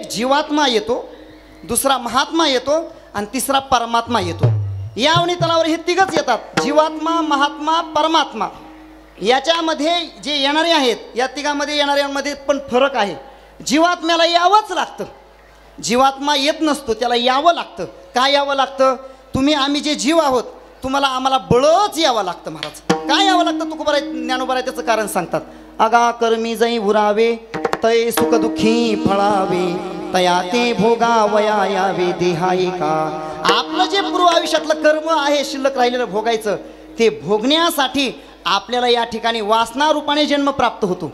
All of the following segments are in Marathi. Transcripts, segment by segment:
एक जीवात्मा येतो, दुसरा महात्मा येतो आणि तिसरा परमात्मा येतो। या अवनीतलावर हे तिघच येतात, जीवात्मा, महात्मा, परमात्मा। याच्यामध्ये जे येणारे आहेत, या तिघांमध्ये येणाऱ्यांमध्ये पण फरक आहे। जीवात्म्याला यावंच लागतं, जीवात्मा येत नसतो, त्याला यावं लागतं। काय यावं लागतं? तुम्ही आम्ही जे जीव आहोत, तुम्हाला आम्हाला बळच यावं लागतं महाराज। काय यावं लागतं? तुकोबाराय ज्ञानोबाराय त्याचं कारण सांगतात। अगा कर्मी जै उरावे, तय सुख दुःखी फळावे, तया ते भोगावया यावे देहाई का। आपलं जे पूर्व आयुष्यातलं कर्म आहे शिल्लक राहिलेलं भोगायचं, ते भोगण्यासाठी आपल्याला या ठिकाणी वासना रूपाने जन्म प्राप्त होतो।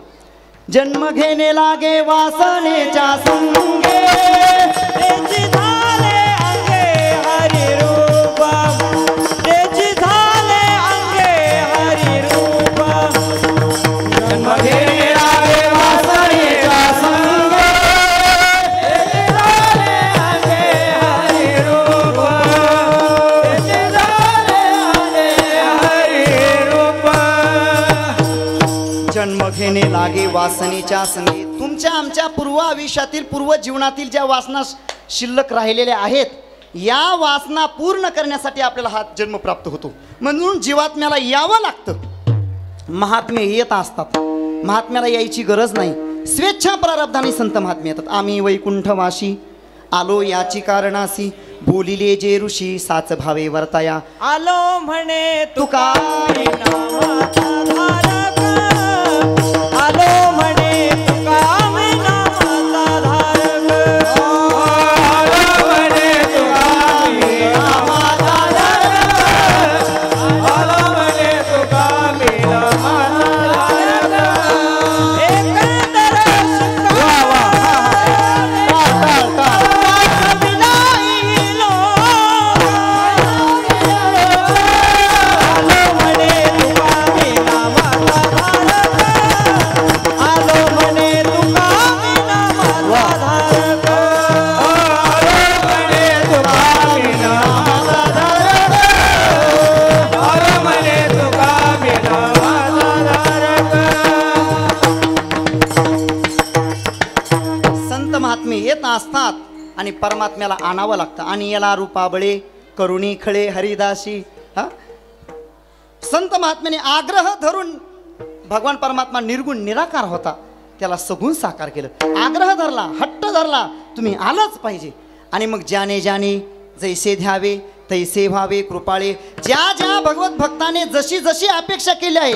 जन्म घेणे लागे वासनेच्या संगे, त्याची झाले अंगे हरी रूप, त्याची झाले अंगे हरी रूप। जन्म घेणे लागे वासनेच्या संगे, त्याची झाले अंगे हरी रूप, त्याची झाले अंगे हरी रूप। जन्म घेणे लागे वासनेच्या संगे। तुमच्या आमच्या पूर्व आयुष्यातील पूर्व जीवनातील ज्या वासना शिल्लक राहिलेल्या आहेत, या वासना पूर्ण करण्यासाठी आपल्याला हा जन्म प्राप्त होतो। म्हणून जीवात्म्याला यावं लागतं। महात्मे येत असतात, महात्म्याला यायची गरज नाही। स्वेच्छा प्रारब्धाने संत महात्मे येतात। आम्ही वैकुंठवासी आलो याची कारणासी, बोलिले जे ऋषी साच भावे वर्ताया। आलो म्हणे तुका नामाचा धारक, आलो म्हणे तुका नामाचा धारक, आलो म्हणे तुका नामाचा धारक, आलो म्हणे तुका नामाचा धारक। एकंदर येत असतात आणि परमात्म्याला आणावं लागतं। आणि याला रूपाबळे करुणी खळे हरिदासी। हा, संत महात्म्याने आग्रह धरून भगवान परमात्मा निर्गुण निराकार होता, त्याला सगुण साकार केलं। आग्रह धरला, हट्ट धरला, तुम्ही आलाच पाहिजे। आणि मग ज्याने ज्याने जैसे ध्यावे तैसे व्हावे कृपाळे। ज्या ज्या भगवत भक्ताने जशी जशी अपेक्षा केली आहे,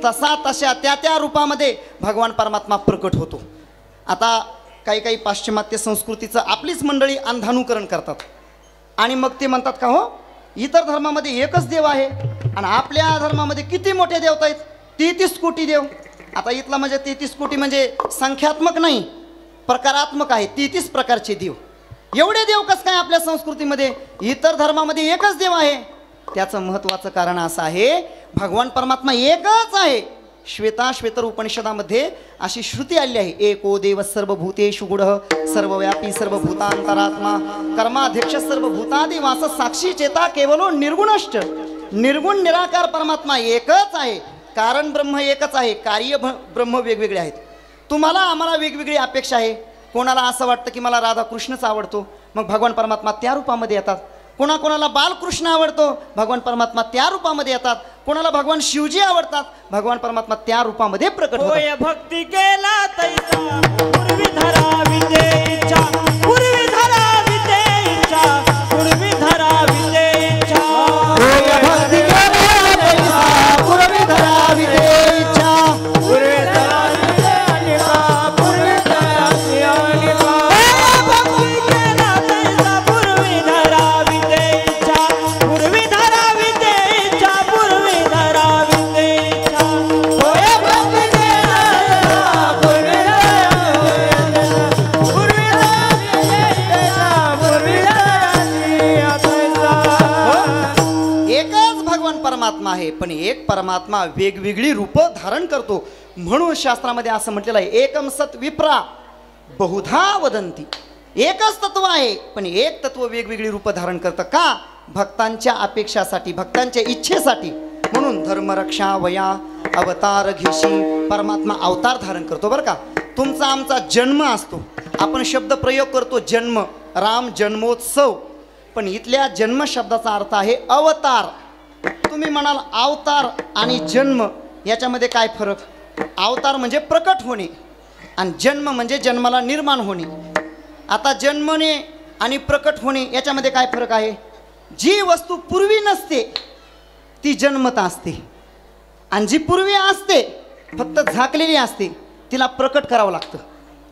तसा तशा त्या त्या रूपामध्ये भगवान परमात्मा प्रकट होतो। आता काही काही पाश्चिमात्य संस्कृतीचं आपलीच मंडळी अंधानुकरण करतात आणि मग ते म्हणतात का हो, इतर धर्मामध्ये एकच देव आहे आणि आपल्या धर्मामध्ये किती मोठे देवता आहेत, 33 कोटी देव। आता इथला म्हणजे 33 कोटी म्हणजे संख्यात्मक नाही, प्रकारात्मक आहे। 33 प्रकारचे देव। एवढे देव कसं काय आपल्या संस्कृतीमध्ये? इतर धर्मामध्ये एकच देव आहे। त्याचं महत्त्वाचं कारण असं आहे, भगवान परमात्मा एकच आहे। श्वेताश्वेतर उपनिषदामध्ये अशी श्रुती आली आहे, एको देव सर्वभूतेषु गूढः सर्वव्यापी सर्वभूतांतरात्मा कर्माध्यक्ष सर्वभूतादि वास साक्षी चेता केवलो निर्गुणश्च। निर्गुण निराकार परमात्मा एकच आहे। कारण ब्रह्म एकच आहे, कार्य ब्रह्म वेगवेगळे आहेत। तुम्हाला आम्हाला वेगवेगळी अपेक्षा आहे। कोणाला असं वाटतं की मला राधाकृष्णच आवडतो, मग भगवान परमात्मा त्या रूपामध्ये येतात। कोणाकोणाला बालकृष्ण आवडतो, भगवान परमात्मा त्या रूपामध्ये येतात। कोणाला भगवान शिवजी आवडतात, भगवान परमात्मा त्या रूपामध्ये प्रकट होतात। होय भक्ती केला तैसा पूर्वी धरावी ते इच्छा, पूर्वी धरावी ते इच्छा, पूर्वी धरावी ते इच्छा। होय भक्ती केला तैसा पूर्वी धरावी ते इच्छा, पूर्वी धरावी ते अनिमा, पूर्वी धरावी अनिमा। भक्ती केला तैसा पूर्वी धरावी ते इच्छा, पूर्वी धरावी ते इच्छा, पूर्वी धरावी ते इच्छा। होय भक्ती केला तैसा पूर्वी धरावी, पूर्वी धरावी तैसा, पूर्वी धरावी तैसा। एकच भगवान परमात्मा आहे, पण एक परमात्मा वेगवेगळी रूप धारण करतो। म्हणून शास्त्रामध्ये असं म्हटलेलं आहे, एकम सत विप्रा बहुधा वदंती। एकच तत्व आहे, पण एक तत्व वेगवेगळी रूप धारण करतं। का? भक्तांच्या अपेक्षासाठी, भक्तांच्या इच्छेसाठी। म्हणून धर्मरक्षा वया अवतार घेशी परमात्मा अवतार धारण करतो। बरं का, तुमचा आमचा जन्म असतो, आपण शब्द प्रयोग करतो जन्म, राम जन्मोत्सव, पण इथल्या जन्म शब्दाचा अर्थ आहे अवतार. तुम्ही म्हणाल अवतार आणि जन्म याच्यामध्ये काय फरक? अवतार म्हणजे प्रकट होणे आणि जन्म म्हणजे जन्माला निर्माण होणे. आता जन्मणे आणि प्रकट होणे याच्यामध्ये काय फरक आहे? जी वस्तू पूर्वी नसते ती जन्मत असते आणि जी पूर्वी असते फक्त झाकलेली असते तिला प्रकट करावं लागतं.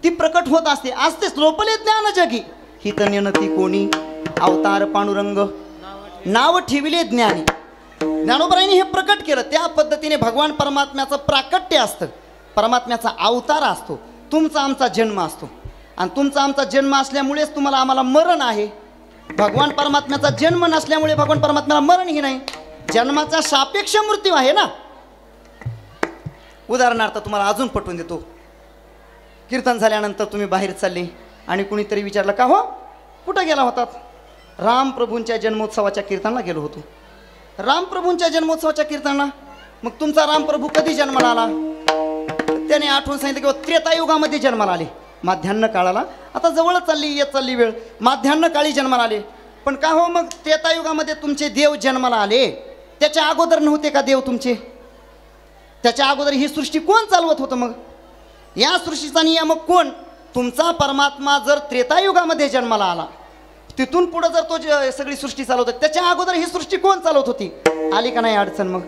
ती प्रकट होत असते, असतेच. लोपले ज्ञान जगी ही तन्यनती कोणी, अवतार पांडुरंग नाव ठेविले ज्ञानी. ज्ञानोबरायांनी हे प्रकट केलं. त्या पद्धतीने भगवान परमात्म्याचं प्राकट्य असतं, परमात्म्याचा अवतार असतो. तुमचा आमचा जन्म असतो आणि तुमचा आमचा जन्म असल्यामुळेच तुम्हाला आम्हाला मरण आहे. भगवान परमात्म्याचा जन्म नसल्यामुळे भगवान परमात्म्याला मरणही नाही. जन्माचा सापेक्ष मृत्यू आहे ना. उदाहरणार्थ तुम्हाला अजून पटवून देतो. कीर्तन झाल्यानंतर तुम्ही बाहेर चालले आणि कुणीतरी विचारलं का हो कुठं गेला होतात? रामप्रभूंच्या जन्मोत्सवाच्या कीर्तनाला गेलो होतो. रामप्रभूंच्या जन्मोत्सवाच्या कीर्तनाला? मग तुमचा रामप्रभू कधी जन्माला आला? त्याने आठवून सांगितलं की त्रेतायुगामध्ये जन्माला आले. माध्यान्ह काळाला आता जवळच येत चालली वेळ. माध्यान्ह काळी जन्माला आले. पण का हो मग त्रेतायुगामध्ये तुमचे देव जन्माला आले, त्याच्या अगोदर नव्हते का देव तुमचे? त्याच्या अगोदर ही सृष्टी कोण चालवत होतं? मग या सृष्टीचा नियामक कोण? तुमचा परमात्मा जर त्रेतायुगामध्ये जन्माला आला, तिथून पुढे जर तो सगळी सृष्टी चालवत, त्याच्या अगोदर ही सृष्टी कोण चालवत होती? आली का नाही अडचण? मग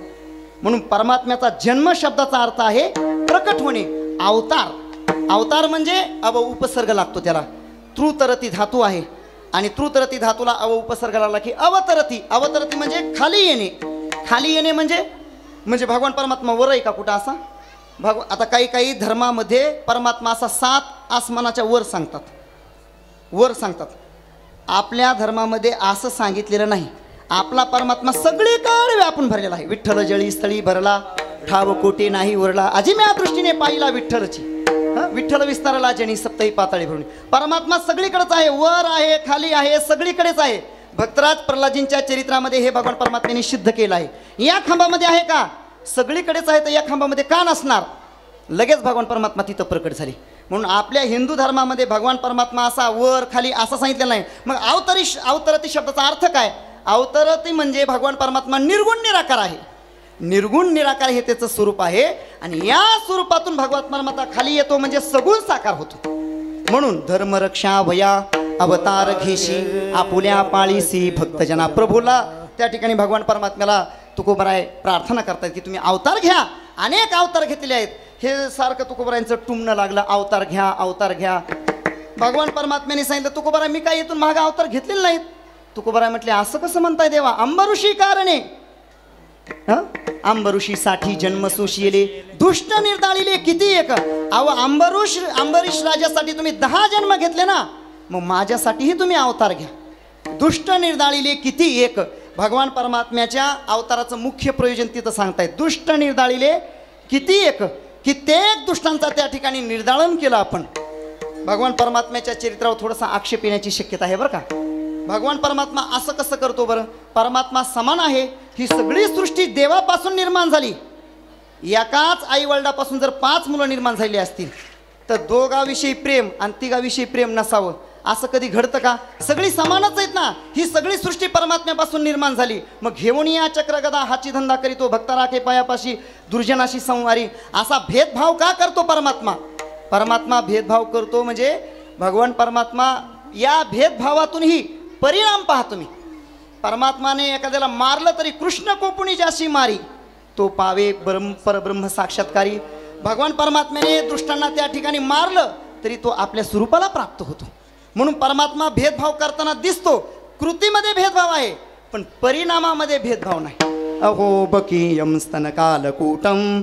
म्हणून परमात्म्याचा जन्म शब्दाचा अर्थ आहे प्रकट होणे, अवतार. अवतार म्हणजे अव उपसर्ग लागतो त्याला. तृतरती धातू आहे आणि तृतरती धातूला अव उपसर्ग लागला की अवतरती. अवतरती म्हणजे खाली येणे. खाली येणे म्हणजे भगवान परमात्मा वर आहे का कुठं असा? आता काही धर्मामध्ये परमात्मा असा 7 आसमानाच्या वर सांगतात, वर सांगतात. आपल्या धर्मामध्ये असं सांगितलेलं नाही. आपला परमात्मा सगळीकडे व्यापून भरलेला आहे. विठ्ठल जळी स्थळी भरला, ठाव कोटी नाही उरला, अजिम्या दृष्टीने पाहिला विठ्ठलची. विठ्ठल विस्तारला जनी सप्तही पाताळी भरून. परमात्मा सगळीकडेच आहे, वर आहे, खाली आहे, सगळीकडेच आहे. भक्तराज प्रल्हादजींच्या चरित्रामध्ये हे भगवान परमात्म्याने सिद्ध केलं आहे. या खांबामध्ये आहे का? सगळीकडेच आहे. तर या खांबामध्ये का नसणार? लगेच भगवान परमात्मा तिथं प्रकट झाले. म्हणून आपल्या हिंदू धर्मामध्ये भगवान परमात्मा असा वर खाली असं सांगितलेलं नाही. मग अवतरती शब्दाचा अर्थ काय? अवतरती म्हणजे भगवान परमात्मा निर्गुण निराकार आहे. निर्गुण निराकार हे त्याचं स्वरूप आहे आणि या स्वरूपातून भगवान परमात्मा खाली येतो म्हणजे सगुण साकार होतो. म्हणून धर्मरक्षा भया अवतार घेशी आपुल्या पाळीसी भक्तजना. प्रभूला त्या ठिकाणी भगवान परमात्म्याला तुकोबराय प्रार्थना करतात की तुम्ही अवतार घ्या. अनेक अवतार घेतलेले आहेत. हे सारखं तुकोबरायांचं टुमणं लागलं, अवतार घ्या अवतार घ्या. भगवान परमात्म्याने सांगितलं तुकोबराय मी काय येथून महाग अवतार घेतलेले नाहीत. तुकोबराय म्हटले असं कसं म्हणताय देवा? अंबऋषी कारणे अंबऋषीसाठी जन्मसुशीले दुष्ट निर्दाळिले किती एक. अव अंबरीश राजासाठी तुम्ही 10 जन्म घेतले ना, मग माझ्यासाठीही तुम्ही अवतार घ्या. दुष्ट निर्दाळिले किती एक. भगवान परमात्म्याच्या अवताराचं मुख्य प्रयोजन तिथं सांगतायत. दुष्ट निर्दाळिले किती एक. कित्येक दुष्टांचा त्या ठिकाणी निर्दाळन केलं आपण. भगवान परमात्म्याच्या चरित्रावर थोडासा आक्षेप येण्याची शक्यता आहे बरं का. भगवान परमात्मा असं कसं करतो बरं? परमात्मा समान आहे. ही सगळी सृष्टी देवापासून निर्माण झाली. एकाच आईवडिलापासून जर 5 मुलं निर्माण झाली असतील तर दोघाविषयी प्रेम आणि तिघाविषयी प्रेम नसावं असं कधी घडतं का? सगळी समानच आहेत ना. ही सगळी सृष्टी परमात्म्यापासून निर्माण झाली. मग घेऊन या चक्रगदा हाची धंदा करीतो भक्ता राखे पायापाशी दुर्जनाशी संवारी. असा भेदभाव का करतो परमात्मा? परमात्मा भेदभाव करतो म्हणजे भगवान परमात्मा या भेदभावातूनही परिणाम पहा तुम्ही. परमात्माने एखाद्याला मारलं तरी कृष्ण कोपुणी जाशी मारी तो पावे परब्रह्म साक्षात्कारी. भगवान परमात्म्याने दुष्टांना त्या ठिकाणी मारलं तरी तो आपल्या स्वरूपाला प्राप्त होतो. म्हणून परमात्मा भेदभाव करताना दिसतो. कृतीमध्ये भेदभाव आहे पण परिणामामध्ये भेदभाव नाही. अहो बकीयम स्तनकालकूटम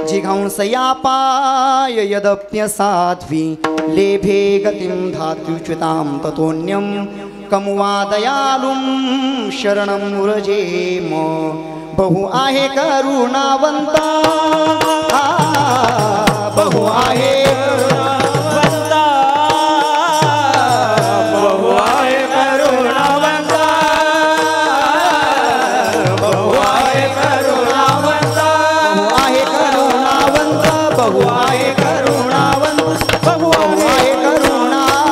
जिघांसयापाय यदप्यसाध्वी लेभे गतिं धात्युच्युतां ततोऽन्यं कमुवादयालुं शरणं मुरजेम. बहु आहे करुणावंता बहु आहे करुणावंता बहु आहे करुणावंता बहु आहे करुणावंता बहु आहे करुणावंता बहु आहे करुणावंत बहु आहे करुणावंत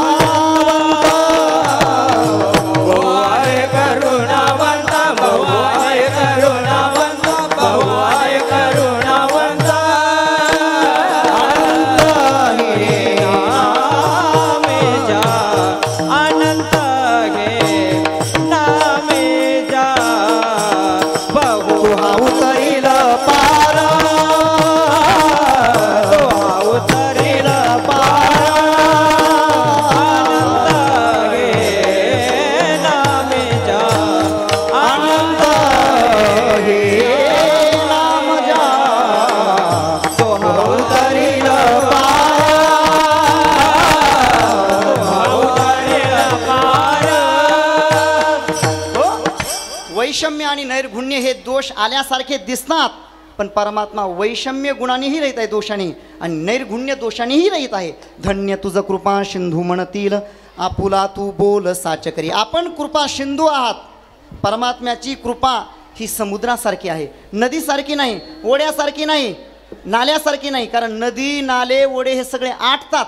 वैषम्य आणि नैर्गुण्य हे दोष आल्यासारखे दिसतात, पण परमात्मा वैषम्य गुणानेही रहित आहे, दोषाने, आणि नैर्गुण्य दोषानेही रहित आहे. धन्य तुझ कृपा सिंधू म्हणतील, आपुला तू बोल साचकरी. आपण कृपा सिंधू आहात. परमात्म्याची कृपा ही समुद्रासारखी आहे, नदीसारखी नाही, ओढ्यासारखी नाही, नाल्यासारखी नाही. कारण नदी, नाले, ओढे हे सगळे आटतात,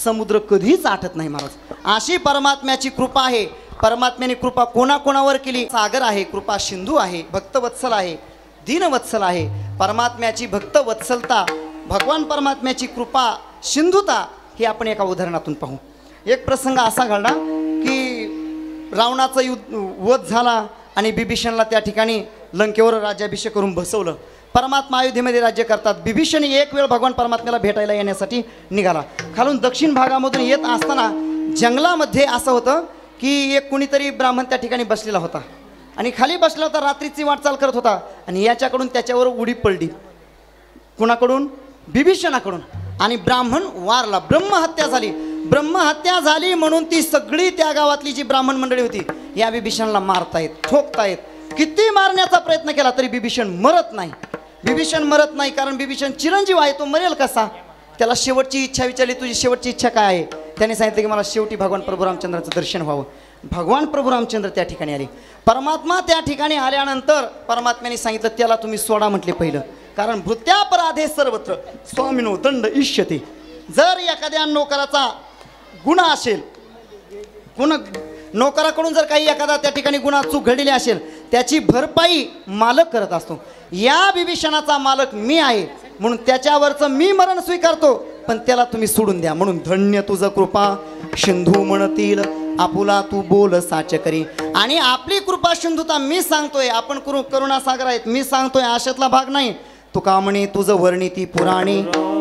समुद्र कधीच आटत नाही महाराज. अशी परमात्म्याची कृपा आहे. परमात्म्याने कृपा कोणाकोणावर केली? सागर आहे, कृपा सिंधू आहे, भक्तवत्सल आहे, दीनवत्सल आहे. परमात्म्याची भक्तवत्सलता, भगवान परमात्म्याची कृपा सिंधुता हे आपण एका उदाहरणातून पाहू. एक प्रसंग असा घडला की रावणाचा वध झाला आणि बिभीषणला त्या ठिकाणी लंकेवर राज्याभिषेक करून बसवलं. परमात्मा अयोध्येमध्ये राज्य करतात. बिभीषण एक वेळ भगवान परमात्म्याला भेटायला येण्यासाठी निघाला. खालून दक्षिण भागामधून येत असताना जंगलामध्ये असं होतं की एक कुणीतरी ब्राह्मण त्या ठिकाणी बसलेला होता आणि खाली बसला होता, रात्रीची वाटचाल करत होता आणि याच्याकडून त्याच्यावर उडी पडली. कुणाकडून? बिभीषणाकडून. आणि ब्राह्मण वारला, ब्रह्महत्या झाली. ब्रह्महत्या झाली म्हणून ती सगळी त्या गावातली जी ब्राह्मण मंडळी होती या बिभीषणला मारतायत, ठोकतायत. किती मारण्याचा प्रयत्न केला तरी बिभीषण मरत नाही. बिभीषण मरत नाही कारण बिभीषण चिरंजीव आहे, तो मरेल कसा? त्याला शेवटची इच्छा विचारली, तुझी शेवटची इच्छा काय आहे? त्याने सांगितलं की मला शेवटी भगवान प्रभू रामचंद्राचं दर्शन व्हावं. भगवान प्रभू रामचंद्र त्या ठिकाणी आले. परमात्मा त्या ठिकाणी आल्यानंतर परमात्म्याने सांगितलं त्याला तुम्ही सोडा म्हटले पहिलं, कारण भृत्यापराधे सर्वत्र स्वामिनो दंड इष्यते. जर एखाद्या नोकराचा गुन्हा असेल, नोकराकडून जर काही एखादा त्या ठिकाणी गुन्हा चूक घडलेली असेल त्याची भरपाई मालक करत असतो. या बिभीषणाचा मालक मी आहे म्हणून त्याच्यावरचं मी मरण स्वीकारतो, पण त्याला तुम्ही सोडून द्या. म्हणून धन्य तुझं कृपा सिंधू म्हणतील, आपुला तू बोल साचकरी. आणि आपली कृपा सिंधुता मी सांगतोय, आपण करुणासागर आहेत, मी सांगतोय, आशातला भाग नाही. तुका म्हणे तुझं वर्णिती पुराणी,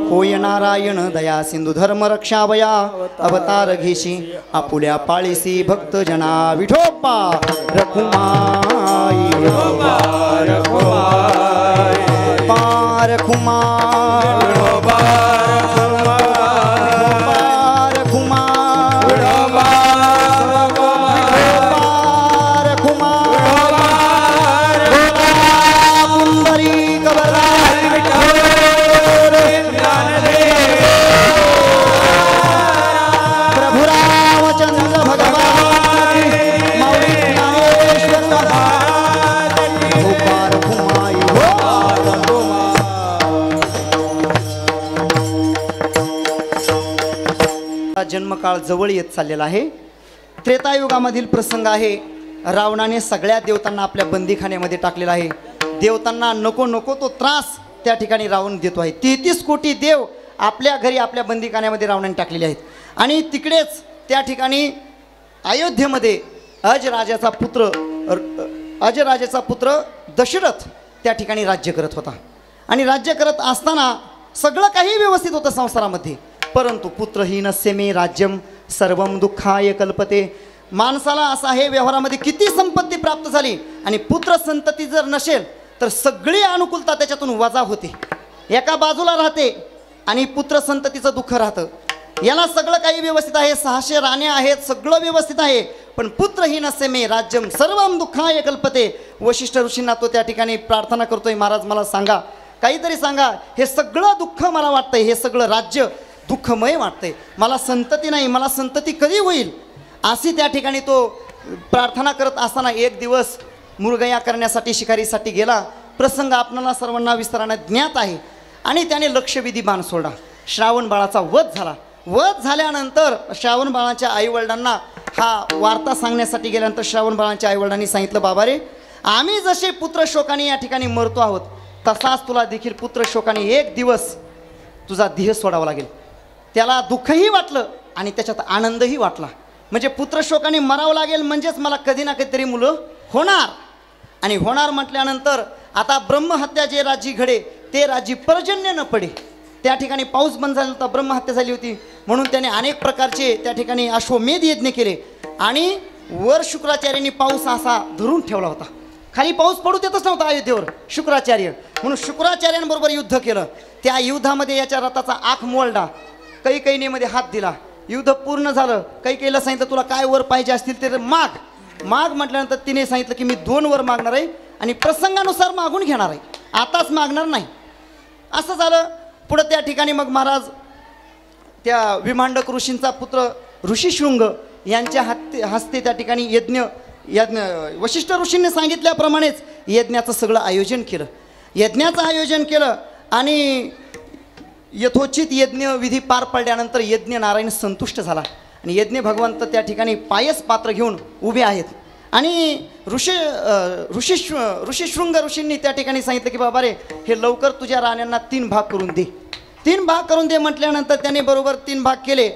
होय नारायण दया सिंधू धर्म रक्षावया अवतार घेशी, आपुल्या पाळीसी भक्त जना विठोबा रखुमाई जन्मकाळ जवळ येत चाललेला आहे. त्रेतायुगामधील प्रसंग आहे. रावणाने सगळ्या देवतांना आपल्या बंदीखान्यामध्ये टाकलेला आहे. देवतांना नको नको तो त्रास त्या ठिकाणी रावण देतो आहे. 33 कोटी देव आपल्या घरी आपल्या बंदीखान्यामध्ये रावणाने टाकलेले आहेत. आणि तिकडेच त्या ठिकाणी अयोध्येमध्ये अजराजाचा पुत्र दशरथ त्या ठिकाणी राज्य करत होता. आणि राज्य करत असताना सगळं काही व्यवस्थित होतं संसारामध्ये, परंतु पुत्रहीनस्य मे राज्यम सर्वम दुःखाय कल्पते. माणसाला असं आहे, व्यवहारामध्ये किती संपत्ती प्राप्त झाली आणि पुत्र संतती जर नसेल तर सगळी अनुकूलता त्याच्यातून वजा होते, एका बाजूला राहते आणि पुत्र संततीचं दुःख राहतं. याला सगळं काही व्यवस्थित आहे, 600 राण्या आहेत, सगळं व्यवस्थित आहे, पण पुत्रहीनस्य मे राज्यम सर्वम दुःखाय कल्पते. वशिष्ठ ऋषींना तो त्या ठिकाणी प्रार्थना करतोय, महाराज मला सांगा, काहीतरी सांगा, हे सगळं दुःख मला वाटतंय, हे सगळं राज्य दुःखमय वाटतंय, मला संतती नाही, मला संतती कधी होईल? अशी त्या ठिकाणी तो प्रार्थना करत असताना एक दिवस मुरगया करण्यासाठी शिकारीसाठी गेला. प्रसंग आपणाला सर्वांना विस्ताराने ज्ञात आहे. आणि त्याने लक्षवेधी बाण सोडला. श्रावण बाळाचा वध झाला. वध झाल्यानंतर श्रावण बाळाच्या आईवडिलांना हा वार्ता सांगण्यासाठी गेल्यानंतर श्रावण बाळांच्या आईवडिलांनी सांगितलं, बाबा रे, आम्ही जसे पुत्र शोकाने या ठिकाणी मरतो आहोत तसाच तुला देखील पुत्र शोकाने एक दिवस तुझा देह सोडावा लागेल. त्याला दुःखही वाटलं आणि त्याच्यात आनंदही वाटला. म्हणजे पुत्रशोकाने मरावं लागेल म्हणजेच मला कधी ना कधीतरी मुलं होणार. आणि होणार म्हटल्यानंतर आता ब्रह्महत्या जे राज्य घडे ते राज्य पर्जन्य न पडे. त्या ठिकाणी पाऊस बंद झाला होता, ब्रह्महत्या झाली होती, म्हणून त्याने अनेक प्रकारचे त्या ठिकाणी अश्वमेध यज्ञ केले. आणि वर शुक्राचार्यांनी पाऊस असा धरून ठेवला होता. खाली पाऊस पडू देतच नव्हता अयोध्येवर शुक्राचार्य, म्हणून शुक्राचार्यांबरोबर युद्ध केलं. त्या युद्धामध्ये याच्या रथाचा आख मोडला, कैकेयीमध्ये हात दिला. युद्ध पूर्ण झालं. कैकेयीला सांगितलं, तुला काय वर पाहिजे असतील ते माग. माग म्हटल्यानंतर तिने सांगितलं की मी 2 वर मागणार आहे आणि प्रसंगानुसार मागून घेणार आहे, आताच मागणार नाही. असं झालं. पुढं त्या ठिकाणी मग महाराज त्या विमांडक ऋषींचा पुत्र ऋषीशृंग यांच्या हस्ते त्या ठिकाणी यज्ञ वशिष्ठ ऋषींनी सांगितल्याप्रमाणेच यज्ञाचं सगळं आयोजन केलं. यज्ञाचं आयोजन केलं आणि यथोचित यज्ञ विधी पार पडल्यानंतर यज्ञ नारायण संतुष्ट झाला आणि यज्ञ भगवंत त्या ठिकाणी पायस पात्र घेऊन उभे आहेत. आणि ऋषीशृंग ऋषींनी त्या ठिकाणी सांगितलं की बाबा रे, हे लवकर तुझ्या राण्यांना 3 भाग करून दे. 3 भाग करून दे म्हटल्यानंतर त्याने बरोबर 3 भाग केले.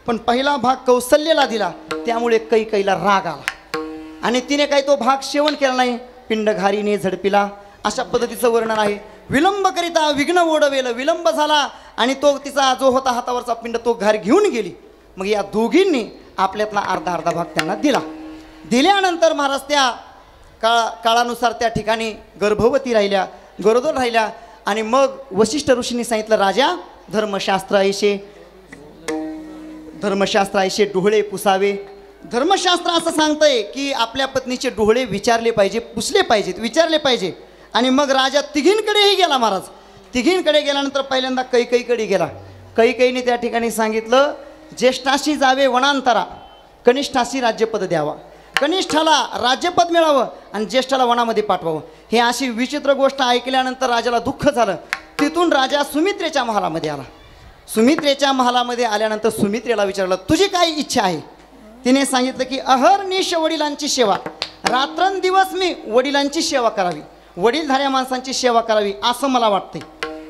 पण पहिला भाग कौसल्याला दिला, त्यामुळे कैकेयीला राग आला आणि तिने काही तो भाग सेवन केला नाही. पिंड घारीने झडपिला, अशा पद्धतीचं वर्णन आहे. विलंब करिता विघ्न ओढवेलं, विलंब झाला आणि तो तिचा जो होता हातावरचा पिंड तो घार घेऊन गेली. मग या दोघींनी आपल्यातला अर्धा अर्धा भाग त्यांना दिला. दिल्यानंतर महाराज त्या काळानुसार त्या ठिकाणी गर्भवती राहिल्या, गरोदर राहिल्या. आणि मग वशिष्ठ ऋषींनी सांगितलं, राजा धर्मशास्त्र ऐशे डोळे पुसावे. धर्मशास्त्र असं सांगतंय की आपल्या पत्नीचे डोळे विचारले पाहिजे, पुसले पाहिजेत, विचारले पाहिजे. आणि मग राजा तिघींकडेही गेला. महाराज तिघींकडे गेल्यानंतर पहिल्यांदा कैकेयीकडे गेला. कैकेयीने त्या ठिकाणी सांगितलं, ज्येष्ठाशी जावे वनांतरा, कनिष्ठाशी राज्यपद द्यावा. कनिष्ठाला राज्यपद मिळावं आणि ज्येष्ठाला वनामध्ये पाठवावं. हे अशी विचित्र गोष्ट ऐकल्यानंतर राजाला दुःख झालं. तिथून राजा सुमित्रेच्या महालामध्ये आला. सुमित्रेच्या महालामध्ये आल्यानंतर सुमित्रेला विचारलं, तुझी काय इच्छा आहे? तिने सांगितलं की अहर्निश वडिलांची सेवा, रात्रंदिवस मी वडिलांची सेवा करावी, वडीलधाऱ्या माणसांची सेवा करावी असं मला वाटते.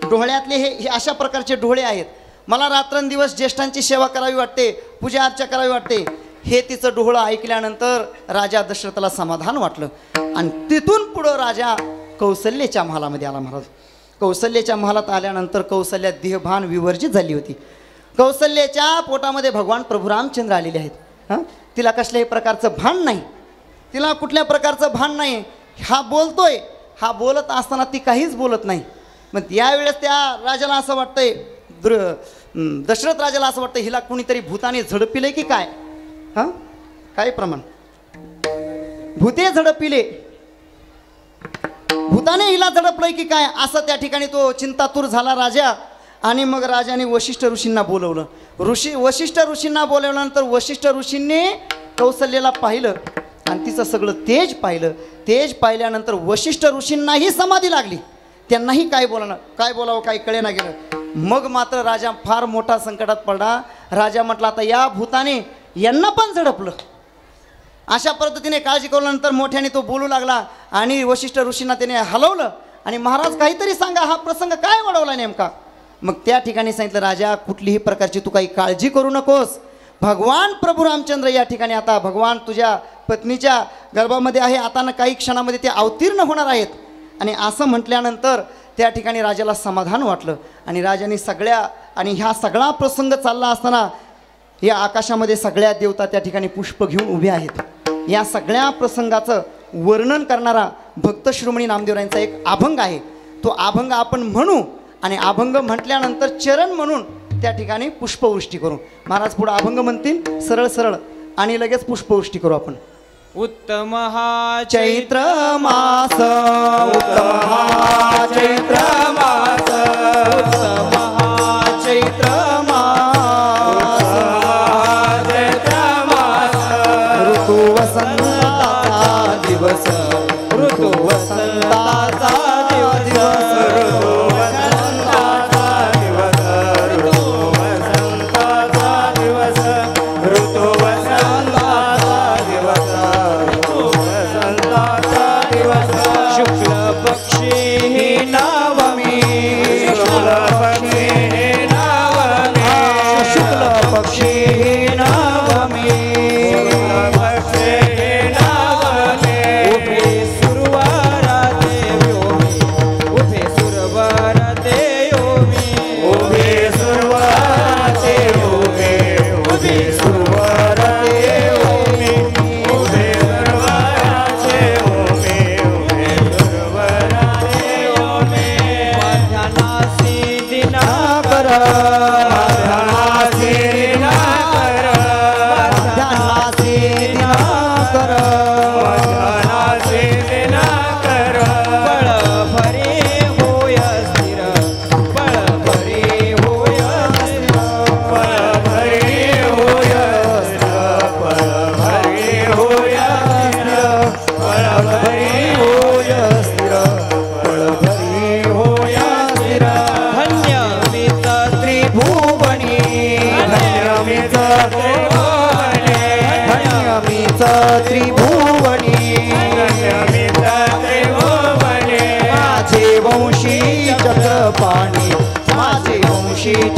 डोळ्यातले हे अशा प्रकारचे डोळे आहेत. मला रात्रंदिवस ज्येष्ठांची सेवा करावी वाटते, पूजा अर्चा करावी वाटते. हे तिचं डोळं ऐकल्यानंतर राजा दशरथाला समाधान वाटलं आणि तिथून पुढं राजा कौसल्याच्या महालामध्ये आला. महाराज कौसल्याच्या महालात आल्यानंतर कौसल्या देहभान विवर्जित झाली होती. कौसल्याच्या पोटामध्ये भगवान प्रभू रामचंद्र आलेले आहेत. तिला कसल्याही प्रकारचं भान नाही, तिला कुठल्या प्रकारचं भान नाही. हा बोलतोय, हा बोलत असताना ती काहीच बोलत नाही. मग यावेळेस त्या राजाला असं वाटतंय, दशरथ राजाला असं वाटतं हिला कुणीतरी भूताने झडपिले की काय. काय प्रमाण भूते झडपिले, भूताने हिला झडपलंय की काय असं त्या ठिकाणी तो चिंतातूर झाला राजा. आणि मग राजाने वशिष्ठ ऋषींना बोलवलं. वशिष्ठ ऋषींना बोलवल्यानंतर वशिष्ठ ऋषींनी कौसल्याला पाहिलं आणि तिचं सगळं तेज पाहिलं. तेज पाहिल्यानंतर वशिष्ठ ऋषींनाही समाधी लागली. त्यांनाही काय बोलावं काही कळेना गेलं. मग मात्र राजा फार मोठा संकटात पडला. राजा म्हटला, आता या भूताने यांना पण झडपलं. अशा पद्धतीने काळजी करूनंतर मोठ्याने तो बोलू लागला आणि वशिष्ठ ऋषींना त्याने हलवलं आणि महाराज काहीतरी सांगा, हा प्रसंग काय वाढवला नेमका. मग त्या ठिकाणी सांगितलं, राजा कुठलीही प्रकारची तू काही काळजी करू नकोस. भगवान प्रभू रामचंद्र या ठिकाणी आता भगवान तुझ्या पत्नीच्या गर्भामध्ये आहे, आता ना काही क्षणामध्ये ते अवतीर्ण होणार आहेत. आणि असं म्हटल्यानंतर त्या ठिकाणी राजाला समाधान वाटलं आणि राजाने ह्या सगळा प्रसंग चालला असताना या आकाशामध्ये सगळ्या देवता त्या ठिकाणी पुष्प घेऊन उभे आहेत. या सगळ्या प्रसंगाचं वर्णन करणारा भक्त श्रोमणी नामदेवरायांचा एक अभंग आहे. तो अभंग आपण म्हणू आणि अभंग म्हटल्यानंतर चरण म्हणून त्या ठिकाणी पुष्पवृष्टी करू. महाराज पुढे अभंग म्हणतील सरळ सरळ आणि लगेच पुष्पवृष्टी करू आपण. उत्तम हा चैत्र मास, उत्तम हा चैत्र मास, उत्तम हा चैत्र मास, चैत्र मास, ऋतू वसंताचा दिवस, ऋतू वसंताचा दिवस, ऋतू वसंताचा दिवस, ऋतू वसंताचा दिवस, ऋतू वसंताचा दिवस, ऋतू वसंताचा दिवस. शुक्ल पक्षी नवमी, शुक्ल पक्षी नवमी, शुक्ल पक्षी नवमी, शुक्ल पक्षी नवमी. उभे सुरवर देयोमी, उभे सुरवर देयोमी, उभे सुरवर देयोमी, उभे सुरवर देयोमी, उभे सुरवर देयोमी, उभे सुरवर देयोमी. मध्यानासी दिनाकर, मध्यानासी दिनाकर, मध्यानासी दिनाकर,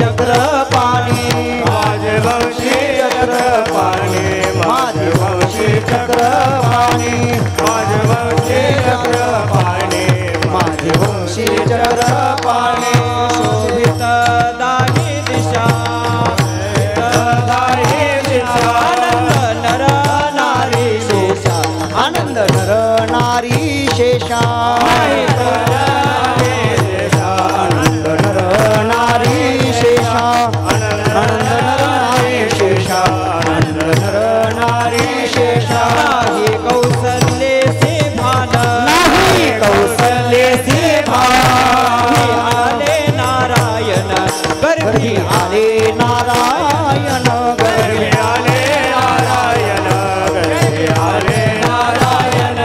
चक्रपाणी माझे वंशी चक्रपाणी माझे वंशी चक्रपाणी माझे वंशी चक्रपाणी माझे वंशी चक्रपाणी शोभित दाही दिशा दाही दिशा आनंद नर नारी शेषा आनंद नर नारी शेषा आनंद नर नारी शेषा आनंद नर नारी शेषा आनंद नर नारी शेषा नाही कौसल्ये से भान नाही कौसल्ये से भान आले नारायण गर्भी आले नारायण गर्भी आले नारायण गर्भी आले नारायण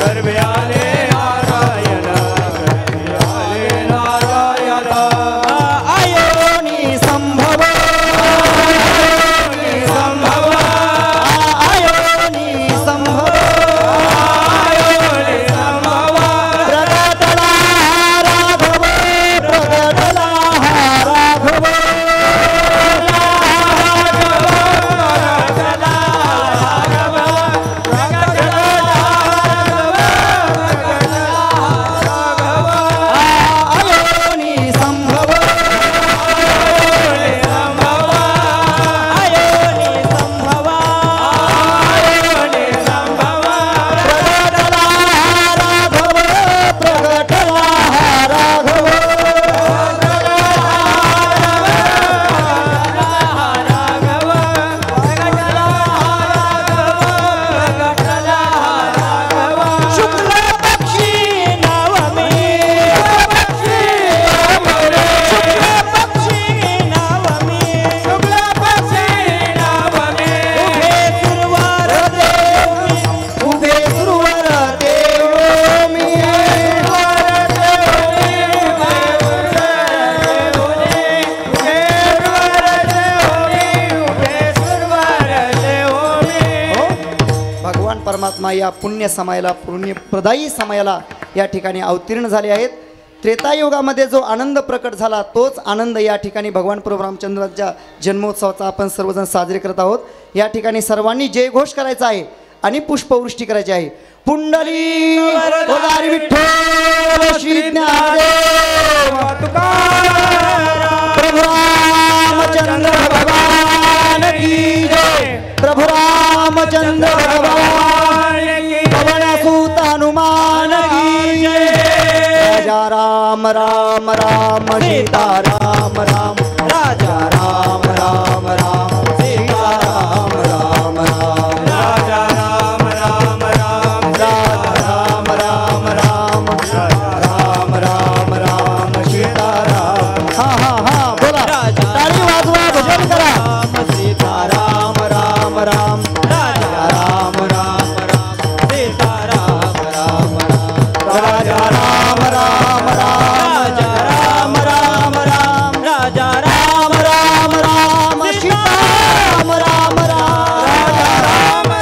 गर्भी आले नारायण गर्भी आले नारायण आयोनी संभव संभव आयोनी संभव आयोनि संभव प्रगटला राघव प्रगटला राघव आयोनी संभव आयोनि संभव आयोनि संभव प्रगटला राघव प्रगटला राघव शुक्ल पक्षी नवमी शुक्ल पक्षी नवमी शुक्ल पक्षी नवमी उभे सुरवर देवमी भगवान परमात्मा या पुण्य समयाला पुण्यप्रदायी समयाला या ठिकाणी अवतीर्ण झाले आहेत. त्रेतायुगामध्ये जो आनंद प्रकट झाला तोच आनंद या ठिकाणी भगवान प्रभू रामचंद्राच्या जन्मोत्सवाचा आपण सर्वजण साजरे करत आहोत. या ठिकाणी सर्वांनी जयघोष करायचा आहे आणि पुष्पवृष्टी करायची आहे. पुंडली वरदारी विठ्ठल श्री ज्ञानदेव प्रभु रामचंद्र भगवान की जय. प्रभु रामचंद्र भगवान पवन सुत हनुमान की जय. राजा राम राम राम सीता राम राम राजा राम राम राम सीता राम राम राम राजा राम राम राम राजा राम राम राम राम राम राम सीता राम. हा हा हा बोला टाळी वाजवा भजन करा. सीता राम राम राम राजा राम राम राम सीता राम राम राम राजा राम राम राम राजा राम राम राम राजा राम राम राम सीता राम राम राम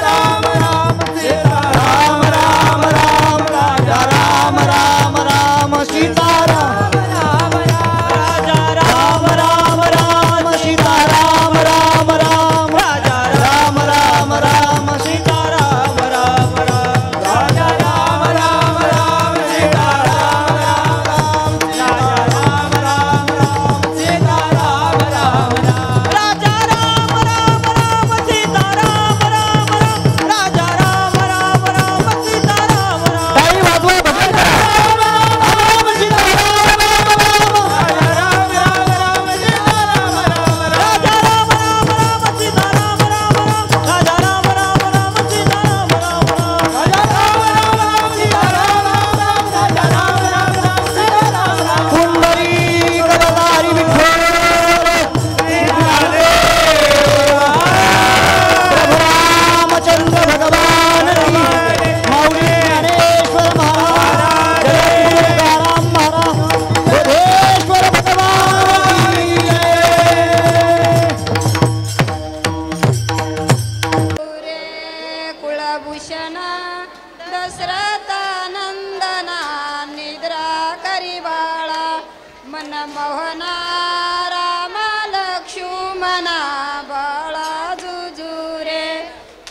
राम राम सीता राम राम राम राजा राम राम राम सीता राम राजा राम राम राम सीता राम राम राम राजा राम राम राम सीता राम राम राम राजा राम राम राम सीता राम राम राम राजा राम राम राम सीता राम राम राम राजा राम राम राम सीता राम राम राम राजा राम राम राम सीता राम राम. टाळी वाजवा भजन करा. राम सीता राम राम राम राजा राम राम राम सीता राम राम राजा राम राम राम सीता राम राम राम राजा राम राम राम सीता राम राम राजा राम राम राम सीता राम राम राम राजा राम राम राम सीता राम राम. पुंडली गदाधारी विठ्ठल प्रभु रामचंद्र भगवान की माऊली ज्ञानेश्वर महाराज जय तुकाराम महाराज बोधेश्वर भगवान की जय. कुलभूषण दशरथ नंदना निद्रा करी बाळा मन मोहना राम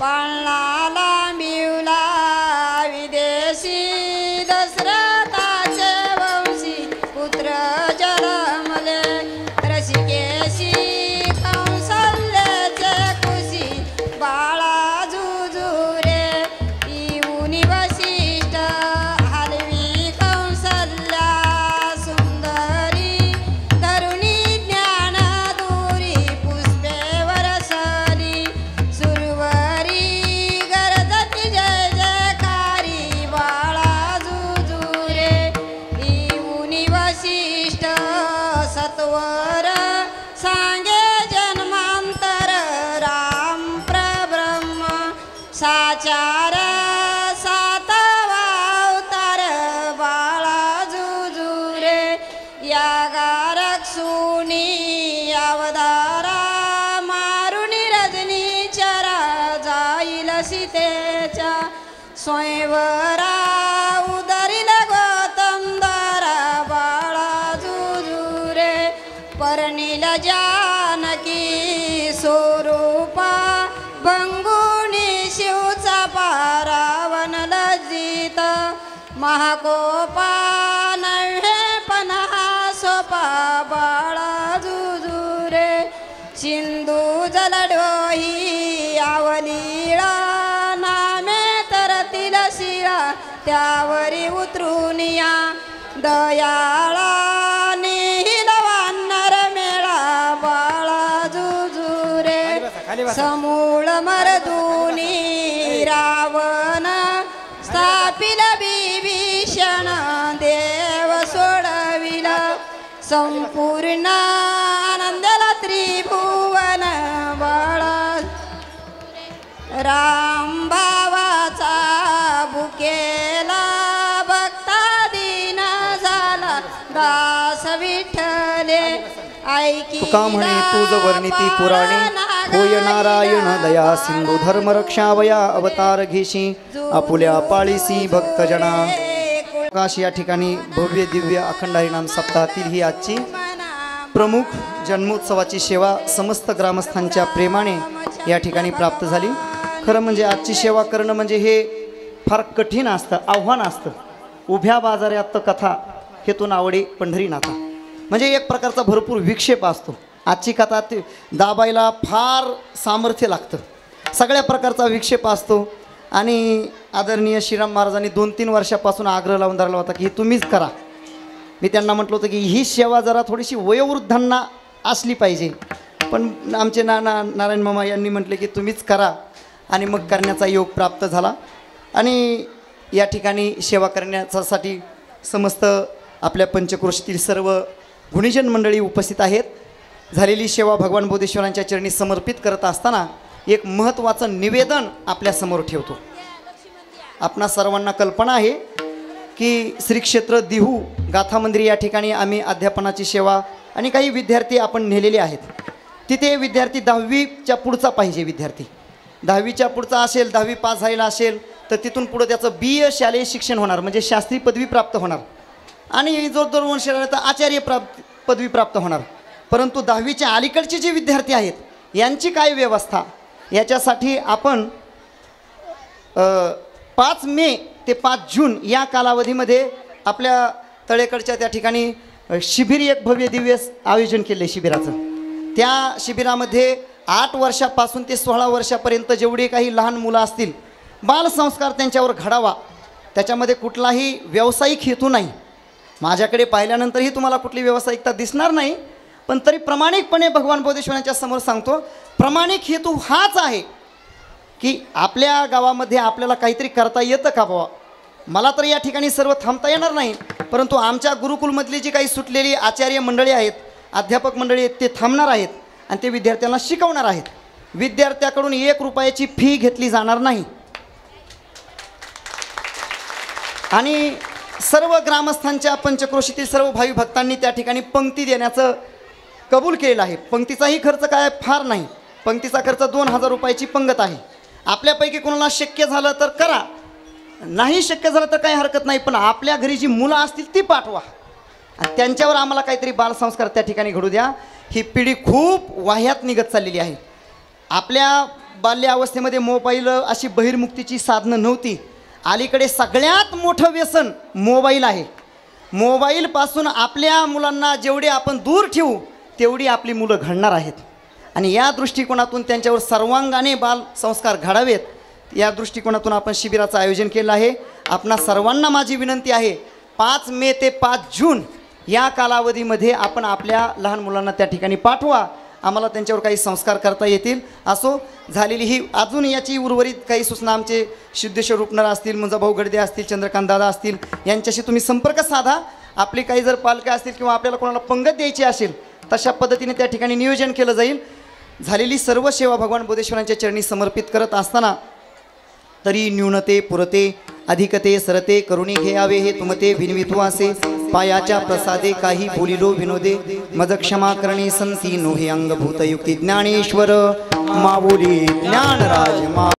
पाळणाला मिळला विदेशी दशरथाचे वंशी पुत्र जन्मले रसिकेशी कौसल्याचे खुशी बाळा जुजुरे येऊन वसिष्ठ हलवी कौसल्या सुंदरी तरुणी ज्ञान दूरी पुष्पे वरसली सुरवरी गरजती जय जयकारी बाळा जुजुरे येऊन वसिष्ठ सत्वर सांगे जन्मांतर राम प्रब्रह्म साचार सातवा अवतार बाळा जुजुरे या गारक्षुनी अवतारा मारुनी रजनीचरा जाईल सीतेच्या स्वयंवरा उदरील गौतमदारा बाळा जुजुरे पर्णिल जानकी स्वरूपा भंगुनी शिवचा पारावन लज्जित महाकोपा नव्हे पन्हा सोपा बाळा जुजुरे सिंधू जलडोही आवलीळा नामे तरतील शिळा त्यावरी उतरून या दयाळा निहिल वानर मेळा बाळा जुजुरे समूळ मरदुनी रावण स्थापिल विभीषण देव सोडविला संपूर्ण आनंदला त्रिभुवन बाळा राम भावाचा बुकेला भक्ता दीन झाला दास विठ्ठले ऐकी तुका म्हणे तुझ वर्णिती पुराणे होय नारायण दया सिंधू धर्म रक्षावया अवतार घेशी आपुल्या पाळीसी भक्तजना काशी या ठिकाणी भव्य दिव्य अखंड हरिनाम सप्ताहातील ही आजची प्रमुख जन्मोत्सवाची सेवा समस्त ग्रामस्थांच्या प्रेमाने या ठिकाणी प्राप्त झाली. खरं म्हणजे आजची सेवा करणं म्हणजे हे फार कठीण असतं, आव्हान असतं. उभ्या बाजारात कथा हेतून आवडे पंढरीनाथा म्हणजे एक प्रकारचा भरपूर विक्षेप असतो. आजची कथा ते दाबायला फार सामर्थ्य लागतं, सगळ्या प्रकारचा विक्षेप असतो. आणि आदरणीय श्रीराम महाराजांनी 2-3 वर्षापासून आग्रह लावून धरला होता की हे तुम्हीच करा. मी त्यांना म्हटलं होतं की ही सेवा जरा थोडीशी वयोवृद्धांना असली पाहिजे, पण आमचे नारायण मामा यांनी म्हटले की तुम्हीच करा आणि मग करण्याचा योग प्राप्त झाला. आणि या ठिकाणी सेवा करण्यासाठी समस्त आपल्या पंचक्रोशीतील सर्व गुणीजन मंडळी उपस्थित आहेत. झालेली सेवा भगवान बोधेश्वरांच्या चरणी समर्पित करत असताना एक महत्त्वाचं निवेदन आपल्यासमोर ठेवतो. आपणा सर्वांना कल्पना आहे की श्री क्षेत्र दिहू गाथा मंदिर या ठिकाणी आम्ही अध्यापनाची सेवा आणि काही विद्यार्थी आपण नेलेले आहेत. तिथे विद्यार्थी 10वीच्या पुढचा पाहिजे. विद्यार्थी 10वीच्या पुढचा असेल, 10वी पास झालेला असेल तर तिथून पुढं त्याचं BA शालेय शिक्षण होणार म्हणजे शास्त्री पदवी प्राप्त होणार. आणि जो 2 वर्ष राहिले तर आचार्य पदवी प्राप्त होणार. परंतु 10वीच्या अलीकडचे जे विद्यार्थी आहेत यांची काय व्यवस्था, याच्यासाठी आपण 5 मे ते 5 जून या कालावधीमध्ये आपल्या तळेकडच्या त्या ठिकाणी शिबिर एक भव्य दिव्य आयोजन केले. शिबिराचं त्या शिबिरामध्ये 8 वर्षापासून ते 16 वर्षापर्यंत जेवढे काही लहान मुलं असतील बालसंस्कार त्यांच्यावर घडावा. त्याच्यामध्ये कुठलाही व्यावसायिक हेतू नाही. माझ्याकडे पाहिल्यानंतरही तुम्हाला कुठली व्यावसायिकता दिसणार नाही, पण तरी प्रामाणिकपणे भगवान बोधेश्वरांच्या समोर सांगतो, प्रामाणिक हेतू हाच आहे की आपल्या गावामध्ये आपल्याला काहीतरी करता येतं का बाबा. मला तर या ठिकाणी सर्व थांबता येणार नाही, परंतु आमच्या गुरुकुलमधली जी काही सुटलेली आचार्य मंडळी आहेत, अध्यापक मंडळी आहेत, ते थांबणार आहेत आणि ते विद्यार्थ्यांना शिकवणार आहेत. विद्यार्थ्याकडून 1 रुपयाची फी घेतली जाणार नाही. आणि सर्व ग्रामस्थांच्या पंचक्रोशीतील सर्व भावी भक्तांनी त्या ठिकाणी पंक्ती देण्याचं कबूल केलेलं आहे. पंक्तीचाही खर्च काय फार नाही, पंक्तीचा खर्च 2000 रुपयाची पंगत आहे. आपल्यापैकी कोणाला शक्य झालं तर करा, नाही शक्य झालं तर काही हरकत नाही, पण आपल्या घरी जी मुलं असतील ती पाठवा आणि त्यांच्यावर आम्हाला काहीतरी बालसंस्कार त्या ठिकाणी घडू द्या. ही पिढी खूप वाह्यात निघत चाललेली आहे. आपल्या बाल्यावस्थेमध्ये मोबाईल अशी बहिर्मुक्तीची साधनं नव्हती. अलीकडे सगळ्यात मोठं व्यसन मोबाईल आहे. मोबाईलपासून आपल्या मुलांना जेवढे आपण दूर ठेवू तेवढी आपली मुलं घडणार आहेत. आणि या दृष्टिकोनातून त्यांच्यावर सर्वांगाने बाल संस्कार घडावेत, या दृष्टिकोनातून आपण शिबिराचं आयोजन केलं आहे. आपणा सर्वांना माझी विनंती आहे, 5 मे ते 5 जून या कालावधीमध्ये आपण आपल्या लहान मुलांना त्या ठिकाणी पाठवा. आम्हाला त्यांच्यावर काही संस्कार करता येतील. असो झालेली ही अजून याची उर्वरित काही सूचना आमचे सिद्धेश्वर रुपनर असतील, मुंजाभाऊ गडदे असतील, चंद्रकांत दादा असतील, यांच्याशी तुम्ही संपर्क साधा. आपले काही जर पालक असतील किंवा आपल्याला कोणाला पंगत द्यायची असेल तशा पद्धतीने त्या ठिकाणी नियोजन केलं जाईल. झालेली सर्व सेवा भगवान बोधेश्वरांच्या चरणी समर्पित करत असताना तरी न्यूनते पुरते अधिकते सरते करुणी घ्यावे हे तुमते विनवितू असे पायाच्या प्रसादे काही बोलिलो विनोदे मज क्षमा करणे संती नोहे अंगभूत युक्ती ज्ञानेश्वर माऊली ज्ञानराज मा